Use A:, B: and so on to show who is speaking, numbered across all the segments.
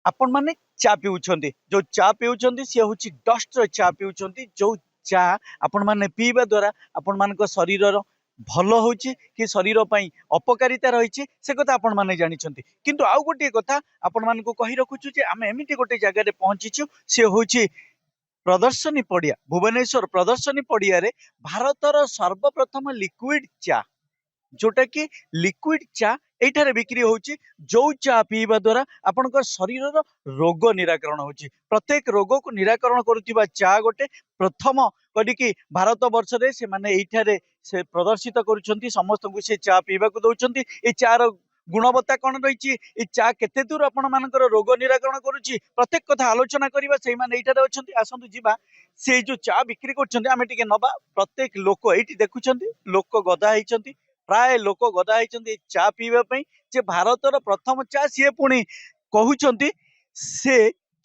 A: आपण माने चा पिउछंती जो चा पिउछंती से होची डस्ट रो चा पिउछंती जो चा आपण माने पीवा द्वारा आपण मानको शरीरर भल होची कि शरीर पई अपकारिता रहिछि से कथा आपण माने जानिछंती किंतु आउ गोटे कथा आपण मानको कहि रखुछु जे आमे एमिति गोटे जगह रे पहुंचीछु से होची प्रदर्शनी पड़िया भुवनेश्वर प्रदर्शनी पड़िया रे भारतर सर्वप्रथम लिक्विड चा जोटा कि लिक्विड चा एठारे बिक्री होची जो चा पीवा द्वारा आपनकर शरीरर रोग निराकरण होची प्रत्येक रोग को निराकरण करुवा चा गोटे प्रथम करिकी भारत वर्ष रे से माने एठारे से प्रदर्शित करूछंती समस्त को से चा पीवा को दउछंती ए चार गुणवत्ता कौन रही ए चा केते दूर आपण मानकर रोग निराकरण करुची प्रत्येक कथा आलोचना करबा सेई माने एठारे अछंती आसंतु जीवा से जो चा बिक्री करछंती आमे टिके नबा प्रत्येक लोक एठी देखुछंती लोक गदा ହେଇଛନ୍ତି प्राय लोक गदा होती चा पीवा जे भारतर प्रथम चा सी पुणी कहते से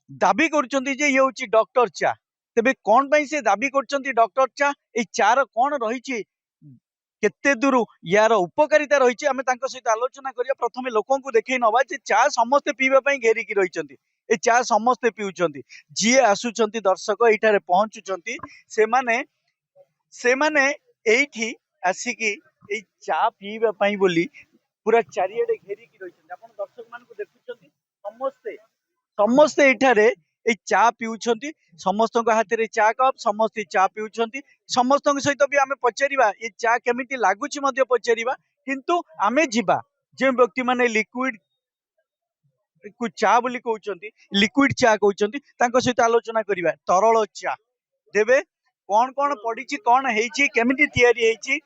A: दाबी कर ये हूँ डॉक्टर चा तेबे कौन पाई से दाबी कर डॉक्टर चा ये चार कौन रही केते दूर यार उपकारिता रही आम सहित आलोचना करिया प्रथम लोक देखे नवा चा समस्ते पीवा घेरिकी रही ए चा समस्ते पीउछंती जी आसुचंती दर्शक एठारे पहुंचुचंती से माने एठी आसिकी ए चा पीवा पाई बोली पूरा चारियाडे घेरिकी रहिछंती आपण दर्शक मान को देखुछंती समस्ते समस्ते एठारे ए चा पिउछंती समस्त हाथ रे चा कप समस्त चा पिउछंती समस्त सहित भी आमे पचारिबा ए चा केमिति लागुची मध्ये पचारिबा किंतु आमे जिबा जे व्यक्ति माने लिक्विड को चा बोली कहउछंती लिक्विड चा कहउछंती तांको सहित आलोचना करिबा तरल चा देबे कौन कौन पड़ी कौन हेची केमिति तयारी हेची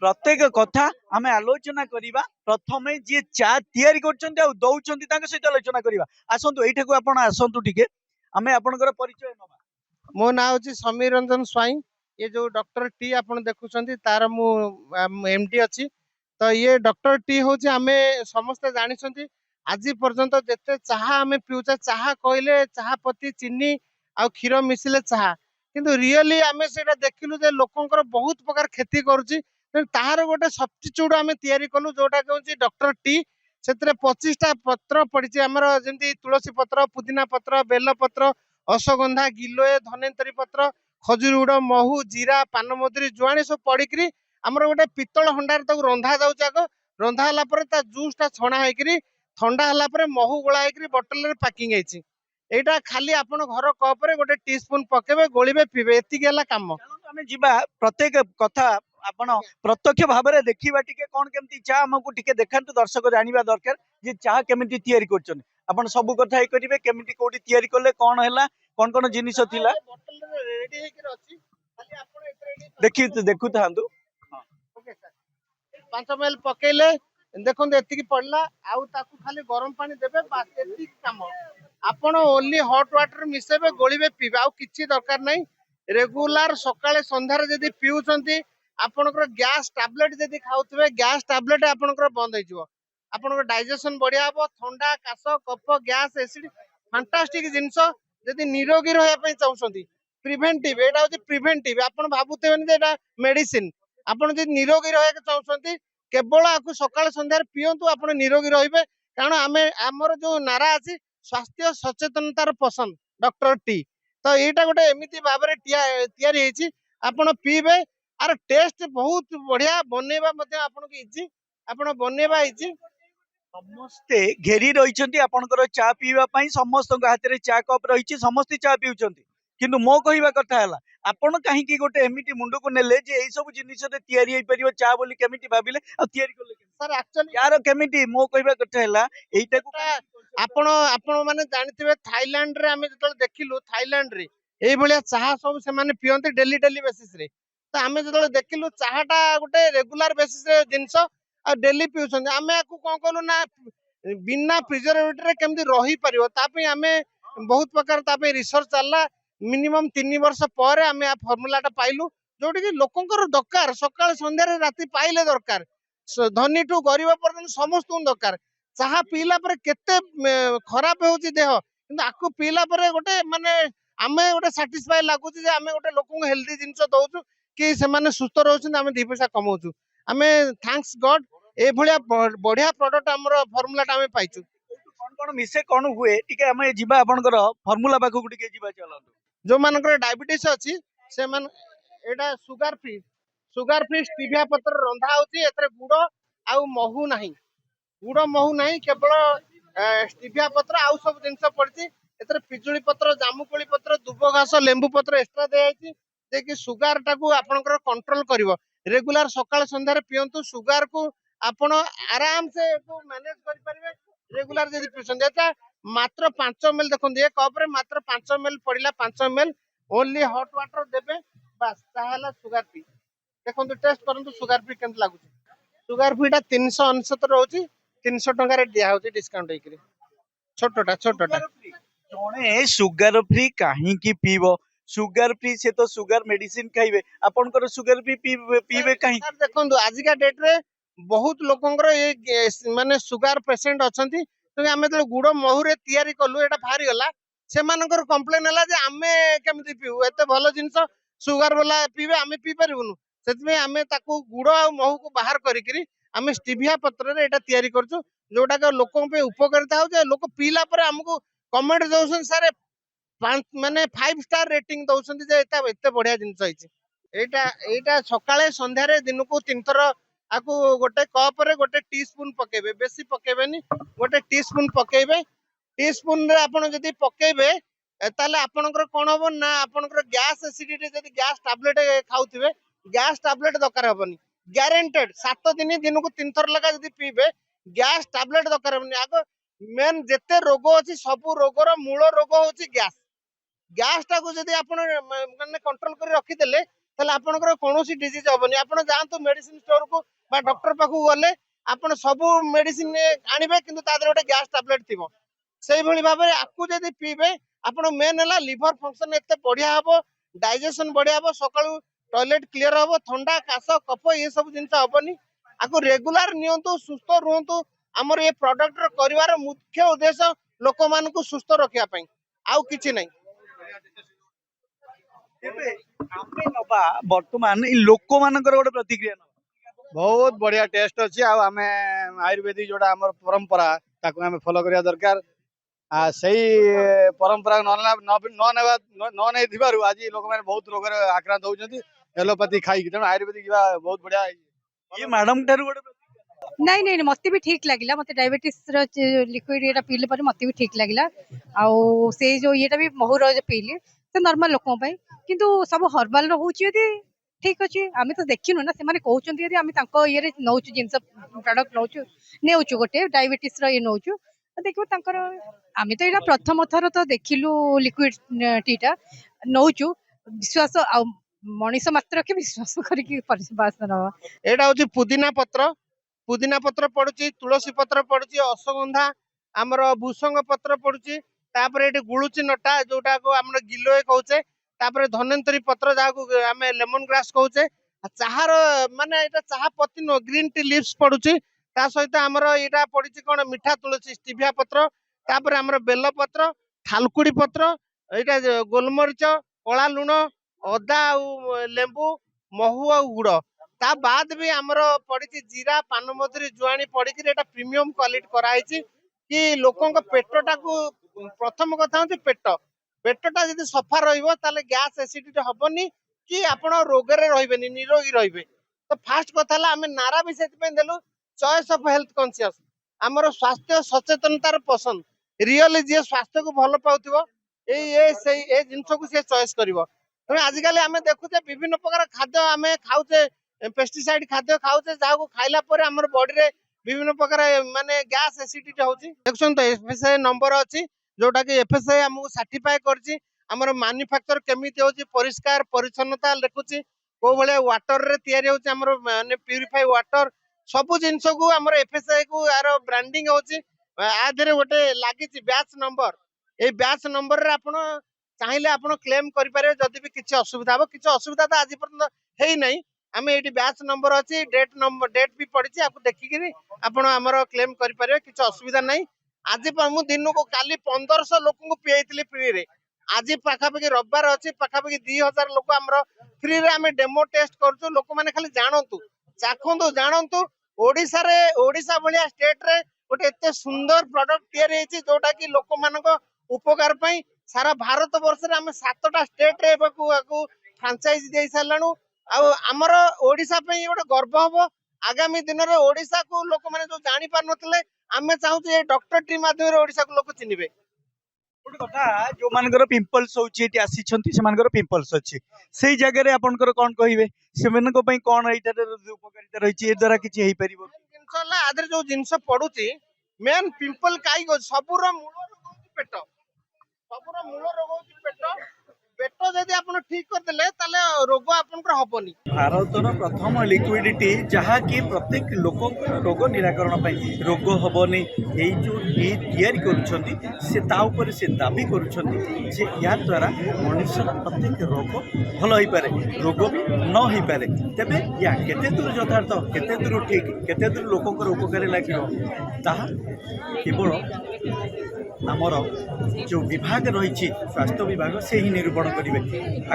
A: प्रत्येक कथा आमे आलोचना करिबा प्रथमे जे चा तयारी करछंती आ दउछंती तांको सहित आलोचना करिबा आसंतु एठाको आपण आसंतु टिके आमे आपनकर परिचय नबा
B: मो ना होची समीर रंजन स्वाई ये जो डॉक्टर टी आपण देखुछंती तार मु एमडी अछि तो ये डॉक्टर टी होची आमे समस्त जानिछंती आज पर्यंत जेते चाहा आमे पिउचा चाहा कहले चाहा पत्ती चीनी आ क्षीर मिसिले चाहा किंतु रियली आमे सेटा देखिलु जे लोकंकर बहुत प्रकार खेती करूची तार गोटे सब्स्टिट्यूट आमे तयारी कलु जोटा कहूँ डॉक्टर टी से 25टा पत्र पड़ी आमर जमी तुलसी पत्र पुदीना पत्र बेल पत्र अश्वगंधा गिलोय धनेत्री पत्र खजूर गुड़ महू जीरा पानमधुरी जुआणी सब पड़ी आमर गोटे पितल हंडार तक रंधा जाऊँ आग रंधा है जूसटा छणा होकर ठंडा है महू गोला होकर बटल पैकिंग होती एटा खाली आपण घर कप रे गोटे टी स्पून पकेबे गोलिबे पीबे एतिक काम
A: आमे जिबा प्रत्येक कथा आपण प्रत्यक्ष भाव में देखा टिके कौन केमती चा हमको टिके देखांतु दर्शक जानिबा दरकार जे चा केमिति तयारी करछन आपण सब कथा हे करिवे केमिति कोडी तयारी करले कौन हैला कौन जिनिस थिला
B: बटल रेडी हेकर अछि खाली आपण एतरे
A: देखि देखु थांतु
B: ओके सर 5 ml पकेले देखो एतिक पड़ला आउ ताकू खाली गरम पानी देबे बास एतिक काम आपण ओनली हॉट वाटर मिसेबे गोलिबे पीबे आउ किछि दरकार नै रेगुलर सकाळे संध्यारे जदी पिउचंती आपनकर गैस टैबलेट जदी खाउतबे गैस टैबलेट आपनकर बंद हो जिवो आपनकर डाइजेशन बढ़िया हबो ठंडा काश कफ गैस एसिड फैंटास्टिक जिंस जदी निरोगी रहया पई चाहउछंती प्रिवेंटिव एटा होची प्रिवेंटिव आपण भाबुते जे एटा मेडिसिन आपण जदी निरोगी रहया चाहउछंती केवल आकु सकाळ संध्यारे पियंतु आपण निरोगी रहिबे कारण आमे हमर जो नारा अछि स्वास्थ्य सचेतनतार पसंद डॉक्टर टी तो एटा गोटे एमिति भाबरे तयारी हेची आपण पीबे आर टेस्ट बहुत बढ़िया बनेबा मध्ये आपण के इजी आपण बनेबा इजी
A: समस्ते घेरी रही आपंकर चा पीवा समस्त हाथ में चा कप रही समस्ते चा पीउछंती किंतु मो कहवा कथा है आपण कहीं गोटे एमिटी मुंड को नेले जे एई सब जिनिस रे तयारी होई परियो चा बोली केमिटी भाबिले आ तयारी करले
B: सर एक्चुअली
A: यार केमिटी मो कहवा कथा है एईटा को
B: आपण आपण माने जानिथिबे थाईलैंड रे हमें जतल देखिलु थाईलैंड रे एई भलिया चाहा सब से माने पियंते डेली डेली बेसिस रे तो आमे जतल देखिलु चाहाटा गोटे रेगुलर बेसिस रे जिंस आ डेली पिउछन आमे आकु कोन कहलु ना बिना प्रिजर्वेटिव रे केमती रही परियो तापे आमे बहुत प्रकार तापे रिसर्च चलला मिनिमम 3 वर्ष पर आमे आ फार्मूलाटा पाइलु जोटी कि लोकंकर दरकार सकाळ संध्यारे राती पाइले दरकार धनी टू गरीब पर्यंत समस्त दरकार चाहा पीला पर केते खराब होची देह किंतु आकु पीला पर गोटे माने आमे गोटे सैटिस्फाई लागुची जे आमे गोटे लोकन हेल्दी जिंस दउछु कि से माने सुस्थ रहउछन आमे 2 पैसा कमाउछु आमे थैंक्स गॉड ए भलिया बढ़िया प्रोडक्ट हमर फार्मूलाटा आमे पाइछु
A: कौन मिसे कौन हुए टिके हमें जीवा आपनकर फार्मूला पाखु टिके जीवा चलंतु।
B: जो मानकर डायबिटीज अछि से मान एटा सुगर फ्री स्टीविया पत्र रंधा होची एतरे गुड़ आउ महू नाही गुड़ महू नाही केवल स्टीविया पत्र आउ सब जिंस पड़ची एतरे पिजुली पत्र जामुकोली पत्र दुब घास लेंबू पत्र एक्स्ट्रा दे जायछि जे कि सुगर टाकू आपनकर कंट्रोल करिवो रेगुलर सकाळ संध्यारे पियंतु सुगर को आपण आराम से मैनेज करि परिबे रेगुलर जदि पिसन जेता मात्र 5 ml देखो ये कप रे मात्र 5 ml पड़िला 5 ml only hot water देबे बस ताहला सुगर फ्री देखो टेस्ट करंतु सुगर फ्री केंत लागु सुगर फ्री टा 399 रहउची 300 टंका रे दिया होची डिस्काउंट हेकरी छोटोटा
A: जणे सुगर फ्री काहे की पीबो सुगर फ्री से तो सुगर मेडिसिन खाइबे आपनकर सुगर फ्री पीबे काहे
B: सर देखो आज का डेट रे बहुत लोकंकर ये माने सुगर पेशेंट अछंती तो आमे तो गुड़ महू रे तयारी कलु एटा भारी गला से मानकर कंप्लेन हला जे आमे केमिति पीउ एते भलो जिंस सुगर वाला पीबे आमे पी परिबुनु सेतमे आमे ताकू गुड़ आ महू को बाहर करिकरी आमे स्टीविया पत्र रे एटा तयारी करछु जोटा के लोकन पे उपकारिता हो जे लोक पीला पर हमको कमेंट दउसन सर माने 5 स्टार रेटिंग दउसन जे एता एते बढ़िया जिंस होइछि एटा एटा सकाळे संध्यारे दिनको 3 थर आकु गोटे कप रे गोटे टी स्पून पकेबे बेसी पकेबेनी गोटे टी स्पून पकेबे टी स्पून रे आपण जदी पकेबे ताले आपनकर कोन होबो ना आपनकर गैस एसिडिटी जदी गैस टैबलेट खाउथिबे गैस टैबलेट दरकार होबनी ग्यारंटेड 7 दिन दिनको 3 थर लगा जदी पीबे गैस टैबलेट दरकार होबनी आगो मेन जेते रोग अछि सब रोगर मूल रोग होछि गैस गैस टा को जदी आपण माने कंट्रोल करी रखि देले ताले आपनकर कोनोसी डिजीज होबनी आपण जानतु मेडिसिन स्टोर को बा डॉक्टर पाखु गले आपण सब मेडिसिन आनिबे किंतु तादर गोटे गैस टैबलेट थिबो सेही भली भाबे आकु जदी पीबे आपण मेन हला लिवर फंक्शन एते बढ़िया हबो डाइजेशन बढ़िया हबो सकाळु टॉयलेट क्लियर हबो ठंडा काश कफ ये सब जिंस हबनी आकु रेगुलर नियंतु सुस्थ रहंतु हमर ये प्रोडक्ट र करिवार मुख्य उद्देश्य लोक मानकु सुस्थ रखिया पई आउ किछि नै
A: एबे आमे नबा वर्तमान इ लोक मानकर गोटे प्रतिक्रिया न
C: बहुत बढ़िया टेस्ट अच्छी आमे आयुर्वेदिक जोड़ा हमर परंपरा ताको आमे फॉलो करिया दरकार आ सही परंपरा न नै थिबारु आज लोक माने बहुत रोग रे आक्रांत होउछंती एलोपैथी खाई तेणु आयुर्वेदिक जीवा बहुत बढ़िया
A: ये मैडम ठारू गोटे
D: नहीं नहीं मते भी ठीक लगिला मते डायबिटीज रो लिक्विड एटा पीले पर मते भी ठीक लगिला आउ से जो येटा भी महूर जो पीले से नॉर्मल लोकों पई किंतु सब हर्बल रो होची यदि ठीक अछि आमे तो देखिनु ना से माने कहउचंती यदि आमे तांको ये रे नौचु जिंस प्रोडक्ट नौचु नेउचु गोटे डायबिटीज रो ये नौचु देखो तांकर आमे तो एटा प्रथम थर तो देखिलु लिक्विड टीटा नौचु विश्वास आ मनीष मात्र के विश्वास करिक परिवास न
B: एटा होची पुदीना पत्र पड़ुची तुलसी पत्र पड़ुची अश्वगंधा आमर भूसंग पत्र पड़ुची तापर एटी गुळुची नटा जोटा को हमर गिलोय कहउचे तापर धनंतरी पत्र जा को हमें लेमन ग्रास कहउचे चाहार माने एटा चाहा पत्ती नो ग्रीन टी लीव्स पड़ुची ता सहित हमर एटा पड़ुची कोन मिठा तुलसी स्टीविया पत्र तापर हमर बेल पत्र थालकुड़ी पत्र एटा गोलमरिच कला लुण अदा लेंबू महू आ गुड़ ता बाद भी हमर पड़ी जीरा पानमधुरी जुआनी पड़ी एटा प्रीमियम क्वालिटी कराई कि लोकों पेटटा को प्रथम कथा होची पेटटा जदि सफा रहिबो ताले गैस एसिडिटी हबनी कि आपण रोग रे रहिबेनी निरोगी रहिबे तो फास्ट कथा हला हमें नारा भी सेति पे देलु चॉइस ऑफ हेल्थ कॉन्शियस हमर स्वास्थ्य सचेतनतार पसंद रियली जे स्वास्थ्य को भलो पाउथिबो ए जिंस को से चॉइस करिवो तो आजिकल आमे देखुचे विभिन्न प्रकार खाद्य आमे खाउचे पेस्टिसाइड खाद्य खाउचे जाको खाइला पर हमर बॉडी रे विभिन्न प्रकार माने गैस एसिडिटी होची देखछन तो एफएसआई नंबर अछि जोटा कि एफएसआई हमहु सर्टिफाई करछि हमर मैन्युफैक्चर केमिति होची परिष्कार परिच्छन्नता लेखुची को भले वाटर रे तयारी होची हमर माने प्यूरिफाई वाटर सब जिंस को हमर एफएसआई को यार ब्रांडिंग होची आ धरे गोटे लागिची बैच नंबर ए बैच नंबर रे आपण चाहिले आपण क्लेम करि पारे जदि भी किछि असुविधा हो किछि असुविधा त आज पर्यंत हेई नै आमे एटी बैच नंबर अछि डेट भी पड़िछि आपको देखिकरी आपण हमर क्लेम करि पारे किछि असुविधा नै आज मु दिन को काली 1500 लोक को पियैतली फ्री रे आज पाखापाखि रविवार अछि पाखापाखि 2000 लोक हमर फ्री रे आमे डेमो टेस्ट करछु लोक माने खाली जानंतु चाखंतु जानंतु ओडिसा भलिया स्टेट रे गोटे एते सुंदर प्रोडक्ट तैयारी होती जोटा कि लोक मान उपकार पाई सारा भारत वर्ष रे आमे 7टा स्टेट रे फ्रांचाइज दे सारलाणु आमर ओडिशा पे गोटे गर्व हम आगामी दिन में ओडिशा को लोक मैंने जो जानी पार नथिले आमे चाहूँ ये डॉक्टर टी माध्यम ओडिशा को लोक चिन्हिबे
A: ଗୋଟେ କଥା ଯୋଉମାନଙ୍କର ପିମ୍ପଲ୍ସ ହଉଛି ଏଠି ଆସିଛନ୍ତି ସେମାନଙ୍କର ପିମ୍ପଲ୍ସ ଅଛି ସେଇ ଜାଗାରେ ଆପଣଙ୍କର କଣ କହିବେ ସେମାନଙ୍କ ପାଇଁ କଣ ଏଇଟାର ଉପକାରିତା ରହିଛି ଏ ଦ୍ୱାରା କିଛି ହେଇପାରିବ
B: ଜିନିଷ ହେଲା ଆଦେରେ ଯୋଉ ଜିନିଷ ପଡୁଛି ମେନ୍ ପିମ୍ପଲ କାଇ ସବୁର ମୂଳ ରୋଗ ହଉଛି ପେଟ ସବୁର ମୂଳ ରୋଗ ହଉଛି ପେଟ ପେଟ ଯଦି ଆପଣ ଠିକ କରିଦେଲେ ତାହେଲେ ରୋଗ ଆପଣଙ୍କର ହବନି
A: ଭାରତର ପ୍ରଥମ ଲିକ୍ୱିଡିଟି ଯାହାକି ପ୍ରତ୍ୟେକ ଲୋକଙ୍କର ରୋଗ ନିରାକରଣ ପାଇଁ ରୋଗ ହବନି ଏଇ ଯୋଉ ତିଆରି କରୁଛନ୍ତି ସେ ତା ଉପରେ ସେ ଦାବି କରୁଛନ୍ତି ଯେ ଏହା ଦ୍ୱାରା ମଣିଷର ପ୍ରତ୍ୟେକ ରୋଗ ଭଲ ହେଇପାରେ ରୋଗ ବି ନ ହେଇପାରେ ତେବେ ୟା କେତେ ଦୂର ଯଥାର୍ଥ କେତେ ଦୂର ଠିକ କେତେ ଦୂର ଲୋକଙ୍କର ଉପକାରୀ ଲାଗିବ ତାହା କେବଳ ଆମର ଯେଉଁ ବିଭାଗ ରହିଛି ସ୍ୱାସ୍ଥ୍ୟ ବିଭାଗ ସେ ହିଁ ନିରୂପଣ କରିବେ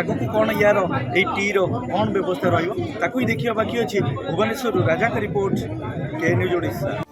A: ଆଗକୁ କ'ଣ ୟାର ଏଇ ଟିର କ'ଣ ବ୍ୟବସ୍ଥା ରହିବ ତାକୁ ହିଁ ଦେଖିବା ବାକି ଅଛି ଭୁବନେଶ୍ୱରରୁ ରାଜାଙ୍କ ରିପୋର୍ଟ କେ ନ୍ୟୁଜ୍ ଓଡ଼ିଶା।